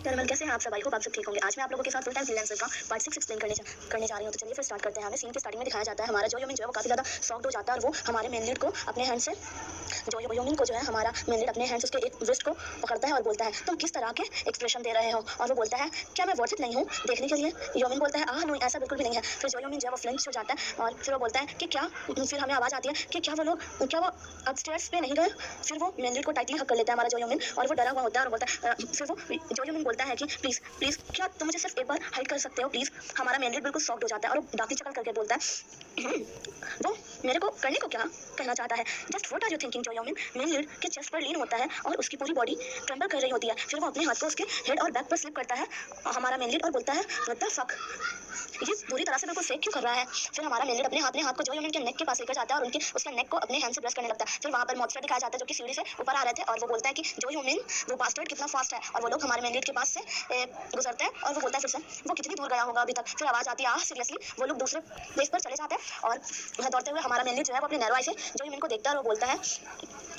Caramel, कैसे हैं आप सब? आई होप आप सब ठीक होंगे। आज मैं आप लोगों के साथ फुल टाइम फ्रीलांसर का पार्ट 6 एक्सप्लेन करने जा रही हूँ। तो चलिए फिर स्टार्ट करते हैं। हमें सीन के स्टार्टिंग में दिखाया जाता है हमारा जो योमिन जो है वो काफ़ी ज़्यादा शॉक्ड हो जाता है और वो हमारे मेन लीड को अपने हैंड से जो योमिन को जो है हमारा मेन लीड अपने हैंड से उसके एक रिस्ट को पकड़ता है और बोलता है तुम किस तरह के एक्सप्रेशन दे रहे हो। और वो बोलता है क्या मैं वर्थ इट नहीं हूँ देखने के लिए। योमिन बोलता है आह नहीं, ऐसा बिल्कुल भी नहीं है। फिर जो योमिन जो है वो फ्लिंच हो जाता है और फिर वो बोलता है कि क्या, फिर हमें आवाज़ आती है कि क्या वो अपस्टेयर्स पे नहीं गए। फिर वो मेन लीड को टाइटली हक कर लेता है हमारा जो योमिन और वो डरा हुआ होता है और बोलता है फिर वो जो योमिन बोलता है कि प्लीज़ प्लीज़ क्या तुम मुझे सिर्फ एक बार हेल्प कर सकते हो प्लीज़। हमारा मेन लीड बिल्कुल शॉक्ड हो जाता है और वो डांती चकल करके बोलता है वो मेरे को करने को क्या कहना चाहता है। Just what are you thinking. जो योमिन मेन लीड के चेस्ट पर लीन होता है और उसकी पूरी बॉडी ट्रेंबल कर रही होती है। फिर वो अपने हाथ को उसके हेड और बैक पर स्लिप करता है हमारा मेन लीड और बोलता है व्हाट द फक, ये पूरी तरह से बिल्कुल फेक क्यों कर रहा है। फिर हमारा मेन लीड अपने हाथ को जो योमिन के नेक के पास लेकर जाता है और उसके नेक को अपने हैंड से ब्रश करने लगता है। फिर वहाँ पर मॉन्स्टर दिखाया जाता है जो कि सीढ़ी से ऊपर आ रहे थे और वो बोलता है कि जो योमिन वो बास्टर्ड कितना फास्ट है। और वो लोग हमारे मेन लीड के पास से गुजरते हैं और वो बोलता है फिर से वो कितनी दूर गया होगा अभी तक। फिर आवाज़ आती है सीरियसली। वो लोग दूसरे प्लेस पर चले जाते हैं और वहाँ दौड़ते हुए हमारा मेन लीड जो है वो अपने नैरो आई से जो योमिन को देखता है और वो बोलता है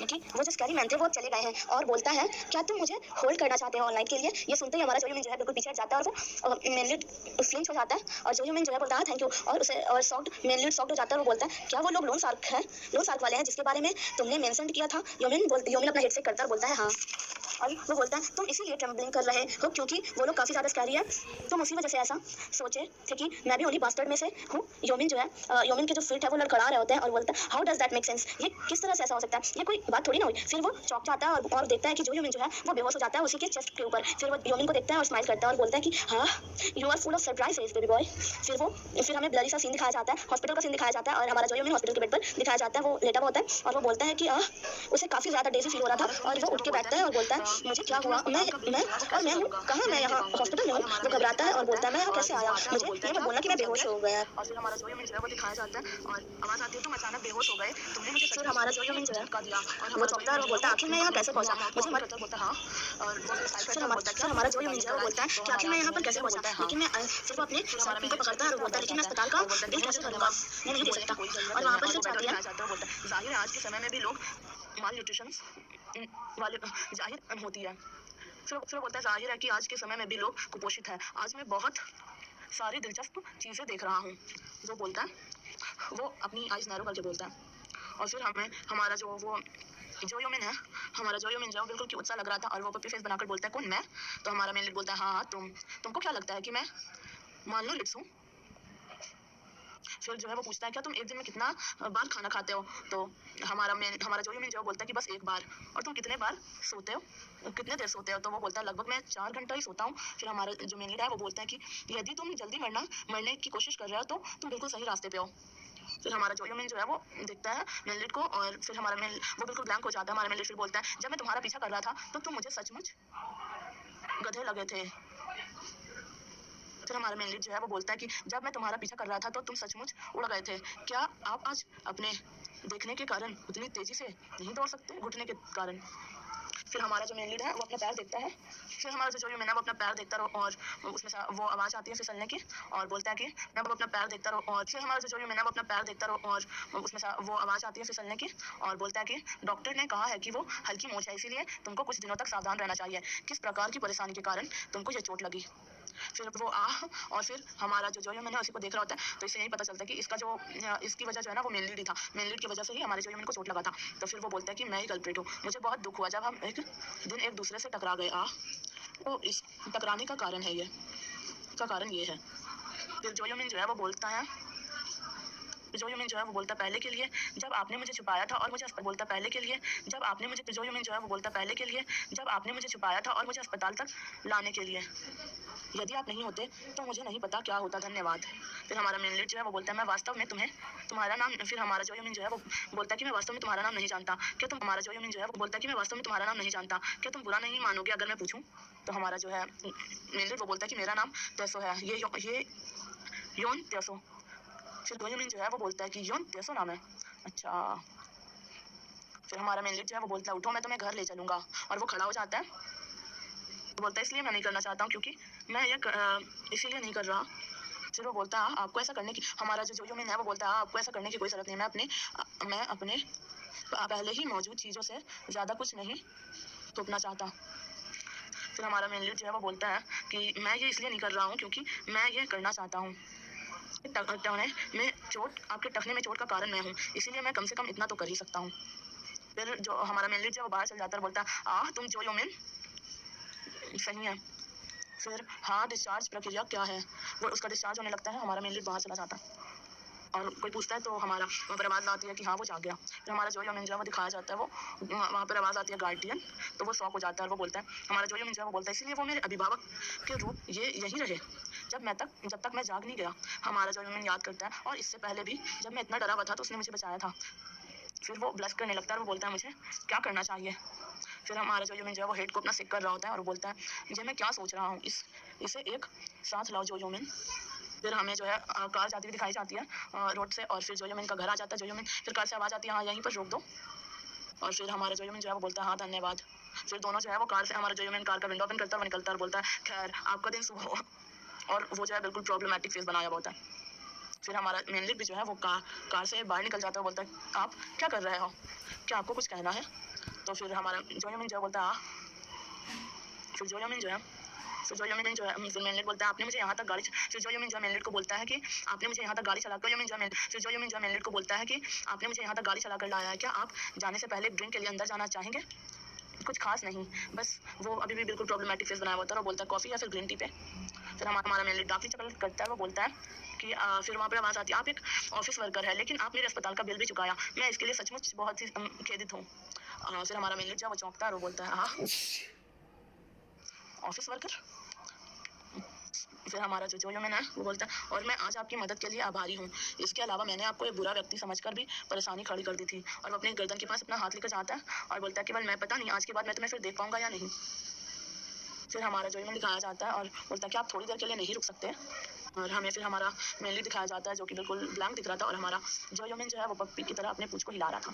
कि वो जो स्कैरी मैन थे वो चले गए हैं और बोलता है क्या तुम मुझे होल्ड करना चाहते हो ऑनलाइन के लिए। ये सुनते ही हमारा जो योमिन जो है बिल्कुल पीछे हट जाता है और वो मेन लीड फ्लिंच हो जाता है और जो योमिन जो है बोलता है थैंक यू और सॉफ्ट मेन लीड सॉफ्ट हो जाता है और वो बोलता है क्या वो लोग लोन सार्क वाले हैं जिसके बारे में तुमने मेंशन किया था। योमिन अपना हेड से करता है और बोलता है हाँ। और वो बोलता है तुम इसीलिए ट्रम्बलिंग कर रहे हो क्योंकि वो लोग काफ़ी ज़्यादा स्कैरी है, तुम उसी वजह से ऐसा सोचे थे कि मैं भी उन्हीं बास्टर्ड में से हूँ। योमिन जो है योमिन के जो फीट है वो लड़खड़ा रहे होते हैं और बोलता है how does that make sense, ये किस तरह से ऐसा हो सकता है, ये कोई बात थोड़ी ना हुई। फिर वो चौंक जाता है और देखता है कि जो योमिन जो है वो बेहोश हो जाता है उसी के चेस्ट के ऊपर। फिर वो योमिन को देखता है और स्माइल करता है और बोलता है कि हाँ you are full of surprises baby boy. फिर हमें ब्लरी सा सीन दिखाया जाता है, हॉस्पिटल का सीन दिखाया जाता है और हमारा जो योमिन हॉस्पिटल के बेड पर दिखाया जाता है वो लेटा हुआ होता है और वो बोलता है कि उसे काफ़ी ज़्यादा डेजी फील हो रहा था और वो उठ के बैठता है और बोलता है मुझे क्या हुआ, मैं हूँ कहाँ, मैं यहाँ हॉस्पिटल में हूँ। वो घबराता है और बोलता है मैं यहाँ कैसे आया, मुझे ये मत बोलना कि मैं बेहोश हो गया। और फिर हमारा जो योमिन जो है वो दिखाया जाता है और आवाज़ आती है तुम अचानक बेहोश हो गए, तुमने मुझे फिर हमारा जो योमिन जो है झटका दिया और वो चौंकता है और वो बोलता है आखिर मैं यहाँ कैसे पहुँचा, मुझे मत बोलता हाँ। और फिर हमारा जो योमिन जो है वो बोलता है कि आखिर मैं यहाँ पर कैसे पहुँचा, लेकिन मैं फिर वो अपने सर को पकड़ता है और बोलता है लेकिन मैं अस्पताल का बिल कैसे भरूंगा, मैं नहीं दे सकता। और वहाँ पर फिर जाती है जाहिर है आज के समय में भी लोग माल न्यूट्रिशन वाले जाहिर होती है। फिर बोलता है जाहिर है कि आज के समय में भी लोग कुपोषित है, आज मैं बहुत सारी दिलचस्प चीज़ें देख रहा हूँ। जो बोलता है वो अपनी आइज नैरो करके बोलता है और फिर हमारा जो योमिन है हमारा जो योमिन जो बिल्कुल क्यूट सा लग रहा था और वो पप्पी फेस बनाकर बोलता है कौन मैं। तो हमारा मेन लीड बोलता है हाँ तुमको क्या लगता है कि मैं मान लो लिट्स हूँ। फिर जो है वो पूछता है क्या तुम एक दिन में कितना बार खाना खाते हो। तो हमारा जो योमिन जो बोलता है कि बस एक बार। और तुम कितने बार सोते हो, कितने देर सोते हो। तो वो बोलता है लगभग मैं 4 घंटा ही सोता हूँ। फिर हमारा जो मेन लीड है वो बोलता है कि यदि तुम जल्दी मरने की कोशिश कर रहे हो तो तुम बिल्कुल सही रास्ते पे हो। फिर हमारा जो योमिन जो है वो देखता है मेन लीड को और फिर वो बिल्कुल ब्लैंक हो जाता है। हमारा मेन लीड फिर बोलता है जब मैं तुम्हारा पीछा कर रहा था तो तुम मुझे सचमुच गधे लगे थे। फिर हमारा मेन लीड जो है वो बोलता है कि जब मैं तुम्हारा पीछा कर रहा था तो तुम सचमुच उड़ गए थे, क्या आप आज अपने देखने के कारण उतनी तेजी से नहीं दौड़ सकते घुटने के कारण। फिर हमारा जो मेन लीड है वो अपना पैर देखता है। फिर हमारा जो योमिन है वो अपना पैर देखता रहो और उसमें से वो आवाज़ आती है फिसलने की और बोलता है कि मैं अपना पैर देखता रहो। और फिर हमारा जो योमिन है वो अपना पैर देखता रहो और उसमें से वो आवाज़ आती है फिसलने की और बोलता है कि डॉक्टर ने कहा है कि वो हल्की मोच है, इसीलिए तुमको कुछ दिनों तक सावधान रहना चाहिए। किस प्रकार की परेशानी के कारण तुमको ये चोट लगी। फिर वो और फिर हमारा जो योमिन है उसी को देख रहा होता है। तो इससे यही पता चलता है कि इसकी वजह जो है ना वो मेन लीड ही था, मेन लीड की वजह से ही हमारे जो योमिन को चोट लगा था। तो फिर वो बोलता है कि मैं ही कल्प्रिट हूँ, मुझे बहुत दुख हुआ जब हम एक दिन एक दूसरे से टकरा गए। तो इस टकराने का कारण है ये है। फिर जो योमिन जो है वो बोलता है पहले के लिए जब आपने मुझे छुपाया था और मुझे बोलता पहले के लिए जब आपने मुझे जो योमिन जो है वो बोलता पहले के लिए जब आपने मुझे छुपाया था और मुझे अस्पताल तक लाने के लिए, यदि आप नहीं होते तो मुझे नहीं पता क्या होता, धन्यवाद। फिर हमारा मेन लीड जो है वो बोलता है मैं वास्तव में तुम्हारा नाम, फिर हमारा जो योमिन जो है वो बोलता है कि मैं वास्तव में तुम्हारा नाम नहीं जानता, क्या तुम, हमारा जो योमिन जो है वो बोलता है कि मैं वास्तव में तुम्हारा नाम नहीं जानता, क्या तुम बुरा नहीं मानोगे अगर मैं पूछूं। तो हमारा जो है मेन लीड वो बोलता है कि मेरा नाम तेसो है, ये योन तेसो। फिर दो योमिन जो है वो बोलता है कि योन तेसो नाम है, अच्छा। फिर हमारा मेन लीड जो है वो बोलता है उठो मैं तुम्हें घर ले चलूंगा और वो खड़ा हो जाता है। बोलता है इसलिए मैं नहीं करना चाहता हूँ क्योंकि मैं ये इसीलिए नहीं कर रहा। फिर वो बोलता है आपको ऐसा करने की, हमारा जो योमिन है वो बोलता है आपको ऐसा करने की कोई ज़रूरत नहीं, मैं अपने पहले ही मौजूद चीज़ों से ज़्यादा कुछ नहीं थोपना चाहता। फिर हमारा मेन लीड जो है वो बोलता है कि मैं ये इसलिए नहीं कर रहा हूँ क्योंकि मैं ये करना चाहता हूँ। टखने में चोट, आपके टखने में चोट का कारण मैं हूँ, इसीलिए मैं कम से कम इतना तो कर ही सकता हूँ। फिर जो हमारा मेन लीड जो है वो बाहर चल जाता है और बोलता है तुम जो योमिन सही है। फिर हाँ, डिस्चार्ज प्रक्रिया क्या है? वो उसका डिस्चार्ज होने लगता है, हमारा मेन लीड बाहर चला जाता है और कोई पूछता है तो हमारा वहाँ पर आवाज़ आती है कि हाँ वो जाग गया। फिर हमारा जो योमिन जो है वो दिखाया जाता है, वो वहाँ पर आवाज़ आती है गार्डियन, तो वो शॉक हो जाता है और वो बोलता है, हमारा जो योमिन जो है वो बोलता है इसीलिए वो मेरे अभिभावक के रूप यही रहे जब तक मैं जाग नहीं गया। हमारा जो योमिन याद करता है और इससे पहले भी जब मैं इतना डरा हुआ था तो उसने मुझे बचाया था। फिर वो ब्लश करने लगता है और वो बोलता है मुझे क्या करना चाहिए। फिर हमारा जो योमिन जो है वो हेड को अपना सिक कर रहा होता है और बोलता है ये मैं क्या सोच रहा हूँ, इसे एक साथ लाओ जो योमिन। फिर हमें जो है कार जाती हुई दिखाई जाती है रोड से, और फिर जो योमिन का घर आ जाता है जो योमिन। फिर कार से आवाज़ आती है हाँ यहीं पर रोक दो, और फिर हमारा जो योमिन जो है वो बोलता है हाँ धन्यवाद। फिर दोनों जो है वो कार से, हमारा जो योमिन कार का विंडो ओपन करता है और निकलता है और बोलता है खैर आपका दिन शुभ हो, और वो जो है बिल्कुल प्रॉब्लमेटिक फेस बनाया होता है। फिर हमारा मेन लीड भी जो है वो कार से बाहर निकल जाता है, बोलता है आप क्या कर रहे हो, क्या आपको कुछ कहना है? तो फिर हमारा जो योमिन जो है बोलता है फिर जो योमिन जो है फिर मेन लीड बोलता है आपने मुझे यहाँ तक गाड़ी, फिर जो योमिन जो मेन लीड को बोलता है कि आपने मुझे यहाँ तक गाड़ी चलाकर, फिर जो योमिन जो मेन लीड को बोलता है कि आपने मुझे यहाँ तक गाड़ी चलाकर लाया है, क्या आप जाने से पहले ड्रिंक के लिए अंदर जाना चाहेंगे? कुछ खास नहीं, बस वो अभी भी बिल्कुल प्रॉब्लमेटिक फेस बनाया होता है और बोलता है कॉफ़ी या फिर ग्रीन टी पे। फिर हमारा मेन लीड काफ़ी चकल करता है, वो बोलता है कि फिर वहाँ पर आवाज़ आती है आप एक ऑफिस वर्कर है लेकिन आप मेरे अस्पताल का बिल भी चुकाया, मैं इसके लिए सचमुच बहुत ही खेदित हूँ। फिर हमारा मेन लीड जो है वो चौंकता है और वो बोलता है हाँ ऑफिस वर्कर। फिर हमारा जो योमिन है वो बोलता है और मैं आज आपकी मदद के लिए आभारी हूँ, इसके अलावा मैंने आपको एक बुरा व्यक्ति समझकर भी परेशानी खड़ी कर दी थी। और वो अपनी गर्दन के पास अपना हाथ लेकर जाता है और बोलता है केवल मैं पता नहीं आज के बाद मैं तुम्हें फिर देख पाऊंगा या नहीं। फिर हमारा जो योमिन दिखाया जाता है और बोलता है कि आप थोड़ी देर के लिए नहीं रुक सकते। और हमें फिर हमारा मेन लीड दिखाया जाता है जो कि बिल्कुल ब्लैंक दिख रहा था, और हमारा जो योमिन जो है वो पप्पी की तरह अपने पूंछ को हिला रहा था।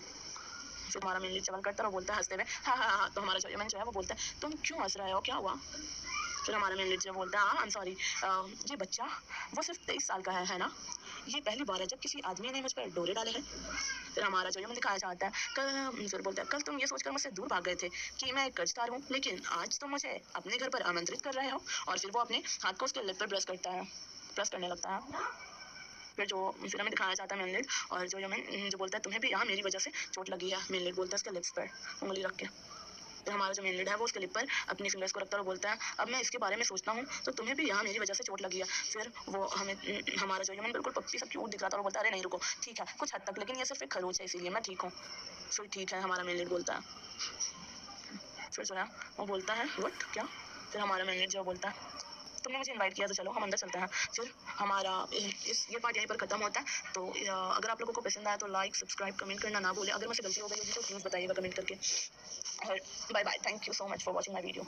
फिर हमारा मेन लीड चवल करता है और बोलता है हंसते हुए हाँ। तो हमारा जो योमिन जो है वो बोलता है तुम क्यों हंस रहे हो, क्या हुआ? फिर हमारा मेन लीड जो बोलता है आई एम सॉरी, ये बच्चा वो सिर्फ 23 साल का है ना? ये पहली बार है जब किसी आदमी ने मुझ पर डोरे डाले हैं। फिर हमारा जो योमिन दिखाया जाता है फिर बोलता है कल तुम ये सोचकर मुझसे दूर भाग गए थे कि मैं एक कर्जदार हूँ, लेकिन आज तुम मुझे अपने घर पर आमंत्रित कर रहे हो। और फिर वो अपने हाथ को उसके लिप पर प्रेस करने लगता है। फिर हमें दिखाया जाता है मेन लीड, और जो योमिन जो बोलता है तुम्हें भी यहाँ मेरी वजह से चोट लगी है। मेन लीड बोलता है उसके लिप्स पर उंगली रख के। तो हमारा जो मेन लीड है वो उसके लिप पर अपनी फिंगर्स को रखता है और बोलता है अब मैं इसके बारे में सोचता हूँ तो तुम्हें भी यहाँ मेरी वजह से चोट लगी है। फिर वो हमारा जो योमिन बिल्कुल पप्पी सब क्यूट दिख रहा था और बोलता है अरे नहीं रुको, ठीक है कुछ हद तक, लेकिन ये सिर्फ एक खरोच है इसीलिए मैं ठीक हूँ। फिर ठीक है हमारा मेन लीड बोलता है। फिर जो है वो बोलता है व्हाट क्या? फिर हमारा मेन लीड जो बोलता है तुमने मुझे इनवाइट किया तो चलो हम अंदर चलते हैं। फिर हमारा ये पार्ट यहीं पर खत्म होता है। तो अगर आप लोगों को पसंद आया तो लाइक सब्सक्राइब कमेंट करना ना भूलें। अगर मुझसे गलती हो गई होगी तो प्लीज़ बताइएगा कमेंट करके। और bye bye, thank you so much for watching my video.